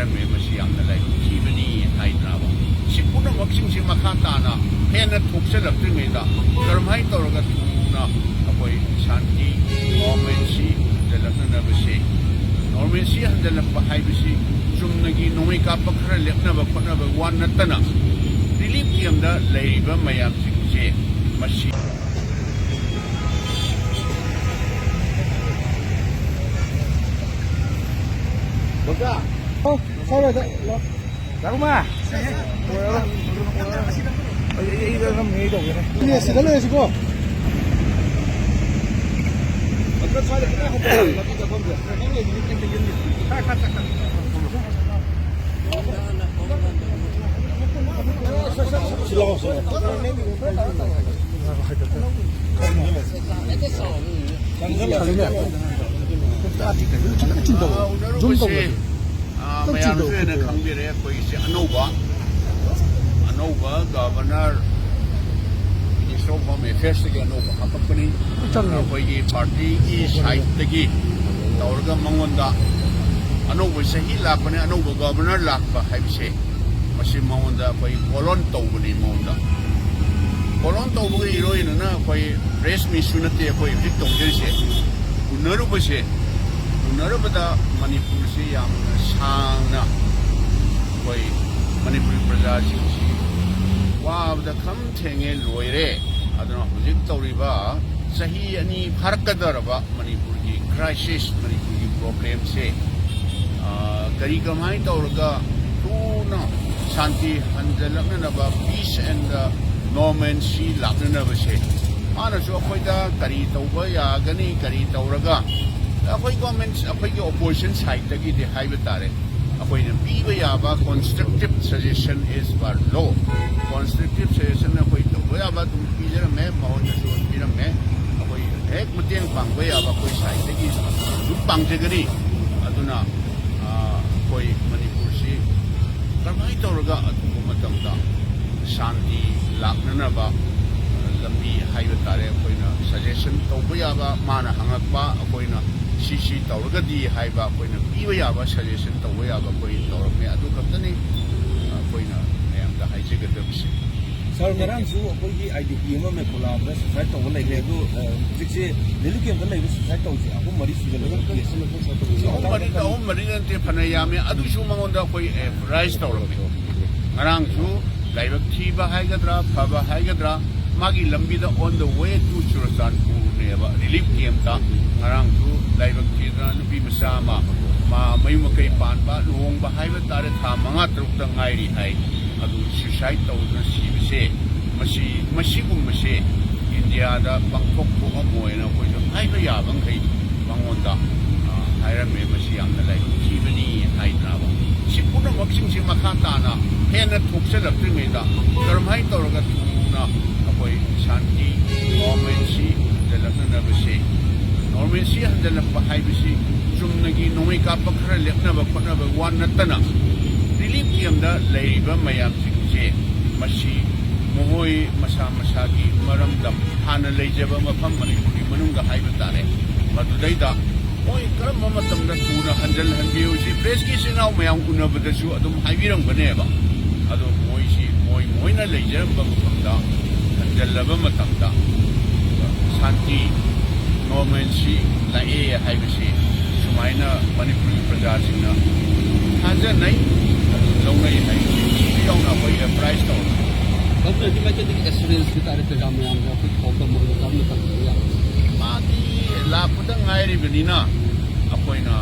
ꯍꯥꯏꯔꯝꯃꯦ ꯃꯁꯤ ꯌꯥꯝꯅ ꯂꯥꯏꯕꯛ ꯊꯤꯕꯅꯤ ꯍꯥꯏꯗꯅꯕ ꯁꯤ ꯄꯨꯝꯅꯃꯛꯁꯤꯡꯁꯤ ꯃꯈꯥ ꯇꯥꯅ ꯍꯦꯟꯅ ꯊꯣꯛꯆꯜꯂꯛꯇ꯭ꯔꯤꯉꯩꯗ ꯀꯔꯝꯍꯥꯏꯅ ꯇꯧꯔꯒ ꯊꯨꯅ ꯑꯩꯈꯣꯏ ꯁꯥꯟꯇꯤ ꯒꯣꯔꯃꯦꯟꯁꯤ ꯍꯟꯖꯜꯂꯛꯅꯅꯕꯁꯦ ꯒꯣꯔꯃꯦꯟꯁꯤ ꯍꯟꯖꯜꯂꯛꯄ ꯍꯥꯏꯕꯁꯤ ꯆꯨꯝꯅꯒꯤ ꯅꯣꯡꯃꯩ ꯀꯥꯞꯄ ꯈꯔ ꯂꯦꯞꯅꯕ ꯈꯣꯠꯅꯕ ꯋꯥ ꯅꯠꯇꯅ ꯔꯤꯂꯤꯐ ꯀꯦꯝꯗ ꯂꯩꯔꯤꯕ ꯃꯌꯥꯝꯁꯤꯡꯁꯦ ꯃꯁꯤ Baka. Oh, sorry. Lagu mah. Ini dah kami itu kan. Ini segala sih kok. Agak salah kita hati. Tapi tak boleh. Ini ini kita gini. Tak. Silakan saya. ꯃꯌꯥꯝꯁꯨ ꯈꯪꯕꯤꯔꯦ ꯑꯩꯈꯣꯏꯒꯤꯁꯤ ꯑꯅꯧꯕ ꯒꯕꯔꯅꯔ ꯃꯤꯅꯤꯁꯇꯔ ꯑꯣꯐ ꯍꯣꯝ ꯑꯦꯐꯤꯌꯔꯁꯇꯒꯤ ꯑꯅꯧꯕ ꯍꯥꯞꯄꯛꯄꯅꯤ ꯑꯩꯈꯣꯏꯒꯤ ꯄꯥꯔꯇꯤꯒꯤ ꯁꯥꯏꯠꯇꯒꯤ ꯇꯧꯔꯒ ꯃꯉꯣꯟꯗ ꯑꯅꯧꯕ ꯆꯍꯤ ꯂꯥꯛꯄꯅꯦ ꯑꯅꯧꯕ ꯒꯕꯔꯅꯔ ꯂꯥꯛꯄ ꯍꯥꯏꯕꯁꯦ ꯃꯁꯤ ꯃꯉꯣꯟꯗ ꯑꯩꯈꯣꯏ ꯀꯣꯂꯣꯟ ꯇꯧꯕꯅꯤ ꯃꯉꯣꯟꯗ ꯀꯣꯂꯣꯟ ꯇꯧꯕꯒ ꯏꯔꯣꯏꯅꯅ ꯑꯩꯈꯣꯏ ꯄ꯭ꯔꯦꯁ ꯃꯤꯠꯁꯨ ꯅꯠꯇꯦ ꯑꯩꯈꯣꯏ ꯍꯧꯖꯤꯛ ꯇꯧꯖꯔꯤꯁꯦ ꯎꯅꯔꯨꯕꯗ ꯃꯅꯤꯄꯨꯔꯁꯤ ꯌꯥꯝꯅ ꯁꯥꯡꯅ ꯑꯩꯈꯣꯏ ꯃꯅꯤꯄꯨꯔꯤ ꯄ꯭ꯔꯖꯥꯁꯤꯡꯁꯤ ꯋꯥꯕꯗ ꯈꯝ ꯊꯦꯡꯉꯦ ꯂꯣꯏꯔꯦ ꯑꯗꯨꯅ ꯍꯧꯖꯤꯛ ꯇꯧꯔꯤꯕ ꯆꯍꯤ 2 ꯐꯥꯔꯛꯀꯗꯧꯔꯕ ꯃꯅꯤꯄꯨꯔꯒꯤ ꯀ꯭ꯔꯥꯏꯁꯤꯁ ꯃꯅꯤꯄꯨꯔꯒꯤ ꯄ꯭ꯔꯣꯕ꯭ꯂꯦꯝꯁꯦ ꯀꯃꯥꯏꯅ ꯇꯧꯔꯒ ꯊꯨꯅ ꯁꯥꯟꯇꯤ ꯍꯟꯖꯜꯂꯛꯅꯅꯕ ꯄꯤꯁ ꯑꯦꯟ ꯅꯣꯔꯃꯦꯟꯁꯤ ꯂꯥꯛꯅꯅꯕꯁꯦ ꯃꯥꯅꯁꯨ ꯑꯩꯈꯣꯏꯗ ꯀꯔꯤ ꯇꯧꯕ ꯌꯥꯒꯅꯤ ꯀꯔꯤ ꯇꯧꯔꯒ ꯑꯩꯈꯣꯏ ꯒꯣꯔꯃꯦꯟ ꯑꯩꯈꯣꯏꯒꯤ ꯑꯣꯄꯣꯖꯤꯁꯟ ꯁꯥꯏꯠꯇꯒꯤꯗꯤ ꯍꯥꯏꯕ ꯇꯥꯔꯦ ꯑꯩꯈꯣꯏꯅ ꯄꯤꯕ ꯌꯥꯕ ꯀꯣꯟꯁꯇ꯭ꯔꯛꯇꯤꯞ ꯁꯖꯦꯁꯟ ꯏꯁ ꯄꯥꯔ ꯂꯣ ꯀꯣꯟꯁꯇ꯭ꯔꯛꯇꯤꯞ ꯁꯖꯦꯁꯟ ꯑꯩꯈꯣꯏ ꯇꯧꯕ ꯌꯥꯕ ꯑꯗꯨꯝ ꯄꯤꯖꯔꯝꯃꯦ ꯃꯉꯣꯟꯗꯁꯨ ꯄꯤꯔꯝꯃꯦ ꯑꯩꯈꯣꯏ ꯍꯦꯛ ꯃꯇꯦꯡ ꯄꯥꯡꯕ ꯌꯥꯕ ꯑꯩꯈꯣꯏ ꯁꯥꯏꯠꯇꯒꯤ ꯑꯗꯨꯝ ꯄꯥꯡꯖꯒꯅꯤ ꯑꯗꯨꯅ ꯑꯩꯈꯣꯏ ꯃꯅꯤꯄꯨꯔꯁꯤ ꯀꯔꯝꯍꯥꯏꯅ ꯇꯧꯔꯒ ꯑꯊꯨꯕ ꯃꯇꯝꯗ ꯁꯥꯟꯇꯤ ꯂꯥꯛꯅꯅꯕ ꯂꯝꯕꯤ ꯍꯥꯏꯕ ꯇꯥꯔꯦ ꯑꯩꯈꯣꯏꯅ ꯁꯖꯦꯁꯟ ꯇꯧꯕ ꯌꯥꯕ ꯃꯥꯅ ꯍꯪꯉꯛꯄ ꯑꯩꯈꯣꯏꯅ ꯁꯤ ꯇꯧꯔꯒꯗꯤ ꯍꯥꯏꯕ ꯑꯩꯈꯣꯏꯅ ꯄꯤꯕ ꯌꯥꯕ ꯁꯖꯦꯁꯟ ꯇꯧꯕ ꯌꯥꯕ ꯑꯩꯈꯣꯏ ꯇꯧꯔꯝꯃꯦ ꯑꯗꯨ ꯈꯛꯇꯅꯤ ꯑꯩꯈꯣꯏꯅ ꯃꯌꯥꯝꯗ ꯍꯥꯏꯖꯒꯗꯕꯁꯦ ꯁꯥꯔ ꯉꯔꯥꯡꯁꯨ ꯑꯩꯈꯣꯏꯒꯤ IDP ꯑꯃ ꯃꯦꯈꯣꯂꯥꯗ ꯁꯨꯁꯥꯏꯠ ꯇꯧꯕ ꯂꯩꯔꯦ ꯑꯗꯨ ꯍꯧꯖꯤꯛꯁꯦ ꯔꯤꯂꯤꯐ ꯀꯦꯝꯞꯇ ꯂꯩꯕ ꯁꯨꯁꯥꯏꯠ ꯇꯧꯁꯦ 3-4 ꯁꯨꯖꯜꯂꯒ ꯑꯍꯨꯝ ꯃꯔꯤ ꯅꯠꯇꯦ ꯐꯅ ꯌꯥꯝꯃꯦ ꯑꯗꯨꯁꯨ ꯃꯉꯣꯟꯗ ꯑꯩꯈꯣꯏ ꯔꯥꯏꯁ ꯇꯧꯔꯝꯃꯦ ꯉꯔꯥꯡꯁꯨ ꯂꯥꯏꯕꯛ ꯊꯤꯕ ꯍꯥꯏꯒꯗ꯭ꯔꯥ ꯐꯕ ꯍꯥꯏꯒꯗ꯭ꯔꯥ ꯃꯥꯒꯤ ꯂꯝꯕꯤꯗ ꯑꯣꯟ ꯗ ꯋꯦ ꯇꯨ ꯆꯨꯔꯆꯥꯟꯄꯨꯔꯅꯦꯕ ꯔꯤꯂꯤꯐ ꯀꯦꯝꯞꯇ ꯉꯔꯥꯡꯁꯨ ꯂꯥꯏꯕꯛ ꯊꯤꯗꯅ ꯅꯨꯄꯤ ꯃꯆꯥ ꯑꯃ ꯃꯌꯨꯝ ꯃꯀꯩ ꯄꯥꯟꯕ ꯂꯨꯍꯣꯡꯕ ꯍꯥꯏꯕ ꯇꯥꯔꯦ ꯊꯥ 5-6ꯇ ꯉꯥꯏꯔꯤ ꯍꯥꯏ ꯑꯗꯨ ꯁꯨꯁꯥꯏꯠ ꯇꯧꯗꯨꯅ ꯁꯤꯕꯁꯦ ꯃꯁꯤꯒꯨꯝꯕꯁꯦ ꯏꯟꯗꯤꯌꯥꯗ ꯄꯥꯡꯊꯣꯛ ꯊꯣꯛꯑꯝꯃꯣꯏꯅ ꯑꯩꯈꯣꯏꯁꯨ ꯍꯥꯏꯕ ꯌꯥꯕꯈꯩ ꯃꯉꯣꯟꯗ ꯍꯥꯏꯔꯝꯃꯦ ꯃꯁꯤ ꯌꯥꯝꯅ ꯂꯥꯏꯕꯛ ꯊꯤꯕꯅꯤ ꯍꯥꯏꯗꯅꯕ ꯁꯤ ꯄꯨꯝꯅꯃꯛꯁꯤꯡꯁꯤ ꯃꯈꯥ ꯇꯥꯅ ꯍꯦꯟꯅ ꯊꯣꯛꯆꯜꯂꯛꯇ꯭ꯔꯤꯉꯩda ꯀꯔꯝꯍꯥꯏꯅ ꯇꯧꯔꯒ ꯊꯨꯅ ꯑꯩꯈꯣꯏ ꯁꯥꯟꯇꯤ ꯒꯣꯔꯃꯦꯟꯁꯤ ꯍꯟꯖꯜꯂꯛꯅꯅꯕꯁꯦ ꯒꯣꯔꯃꯦꯟꯁꯤ ꯍꯟꯖꯜꯂꯛꯄ ꯍꯥꯏꯕꯁꯤ ꯆꯨꯝꯅꯒꯤ ꯅꯣꯡꯃꯩ ꯀꯥꯞꯄ ꯈꯔ ꯂꯦꯞꯅꯕ ꯈꯣꯠꯅꯕ ꯋꯥ ꯅꯠꯇꯅ ꯔꯤꯂꯤꯐ ꯀꯦꯝꯗ ꯂꯩꯔꯤꯕ ꯃꯌꯥꯝꯁꯤꯡꯁꯦ ꯃꯁꯤ ꯃꯈꯣꯏ ꯃꯁꯥ ꯃꯁꯥꯒꯤ ꯃꯔꯝꯗꯝ ꯍꯥꯟꯅ ꯂꯩꯖꯕ ꯃꯐꯝ ꯃꯅꯤꯄꯨꯔꯒꯤ ꯃꯅꯨꯡꯗ ꯍꯥꯏꯕ ꯇꯥꯔꯦ ꯃꯗꯨꯗꯩꯗ ꯃꯣꯏ ꯀꯔꯝꯕ ꯃꯇꯝꯗ ꯊꯨꯅ ꯍꯟꯖꯜꯍꯟꯕꯤꯌꯨꯁꯤ ꯄ꯭ꯔꯦꯁꯀꯤ ꯏꯆꯤꯜ ꯏꯅꯥꯎ ꯃꯌꯥꯝ ꯎꯅꯕꯗꯁꯨ ꯑꯗꯨꯝ ꯍꯥꯏꯕꯤꯔꯝꯒꯅꯦꯕ ꯑꯗꯣ ꯃꯣꯏꯅ ꯂꯩꯖꯔꯝꯕ ꯃꯐꯝꯗ ꯍꯟꯖꯜꯂꯕ ꯃꯇꯝꯗ ꯁꯥꯟꯇꯤ ꯅꯣꯔꯃꯦꯟꯁꯤ ꯂꯥꯛꯑꯦ ꯍꯥꯏꯕꯁꯤ ꯁꯨꯃꯥꯏꯅ ꯃꯅꯤꯄꯨꯔꯒꯤ प्रजाꯁꯤꯡꯅ ꯊꯥꯖꯅꯩ ꯂꯧꯅꯩ ꯍꯥꯏꯕꯁꯤ ꯌꯥꯎꯅ ꯑꯩꯈꯣꯏ ꯑꯦꯄ꯭ꯔꯥꯏꯖ ꯇꯧꯔꯤ ꯒꯚꯔꯅꯔꯒꯤ ꯃꯥꯏꯀꯩꯗꯒꯤ ꯑꯦꯁꯨꯔꯦꯟꯁ ꯄꯤꯇꯥꯔꯦ ꯄ꯭ꯔꯖꯥ ꯃꯌꯥꯝꯗ ꯑꯩꯈꯣꯏ ꯊꯣꯛꯇꯝꯃꯒ ꯀꯔꯝꯅ ꯇꯧꯕ ꯌꯥꯏ ꯃꯥꯗꯤ ꯂꯥꯛꯄꯗ ꯉꯥꯏꯔꯤꯕꯅꯤꯅ ꯑꯩꯈꯣꯏꯅ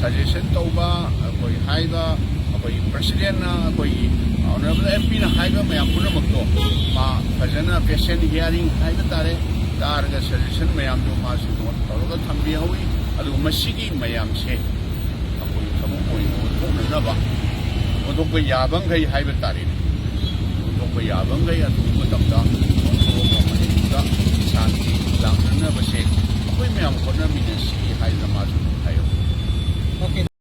ꯁꯖꯦꯁꯟ ꯇꯧꯕ ꯑꯩꯈꯣꯏ ꯍꯥꯏꯕ ꯑꯩꯈꯣꯏ ꯄ꯭ꯔꯁꯤꯗꯦꯟꯅ ꯑꯩꯈꯣꯏꯒꯤ ꯑꯣꯅꯔꯦꯕꯜ MPꯅ ꯍꯥꯏꯕ ꯃꯌꯥꯝ ꯄꯨꯝꯅꯃꯛꯇꯣ ꯃꯥ ꯐꯖꯅ ꯄꯦꯁꯦꯟ ꯍꯤꯌꯥꯔꯤꯡ ꯍꯥꯏꯕ ꯇꯥꯔꯦ ꯇꯥꯔꯒ ꯁꯖꯦꯁꯟ ꯃꯌꯥꯝꯗꯣ ꯃꯥꯁꯨ ꯅꯣꯠ ꯇꯧꯔꯒ ꯊꯝꯕꯤꯍꯧꯏ ꯑꯗꯨꯒ ꯃꯁꯤꯒꯤ ꯃꯌꯥꯝꯁꯦ ꯑꯩꯈꯣꯏ ꯊꯕꯛ ꯑꯣꯏꯅ ꯑꯣꯟꯊꯣꯛꯅꯅꯕ ꯑꯣꯟꯊꯣꯛꯄ ꯌꯥꯕꯈꯩ ꯍꯥꯏꯕ ꯇꯥꯔꯦꯅꯦ ꯑꯣꯟꯊꯣꯛꯄ ꯌꯥꯕꯈꯩ ꯑꯗꯨꯒꯤ ꯃꯇꯝꯗ ꯑꯣꯟꯊꯣꯛꯑꯒ ꯃꯅꯤꯄꯨꯔꯗ ꯁꯥꯟꯇꯤ ꯂꯥꯛꯅꯅꯕꯁꯦ ꯑꯩꯈꯣꯏ ꯃꯌꯥꯝ ꯍꯣꯠꯅꯃꯤꯟꯅꯁꯤ ꯍꯥꯏꯗꯅ ꯃꯥꯁꯨ ꯍꯥꯏꯍꯧꯏ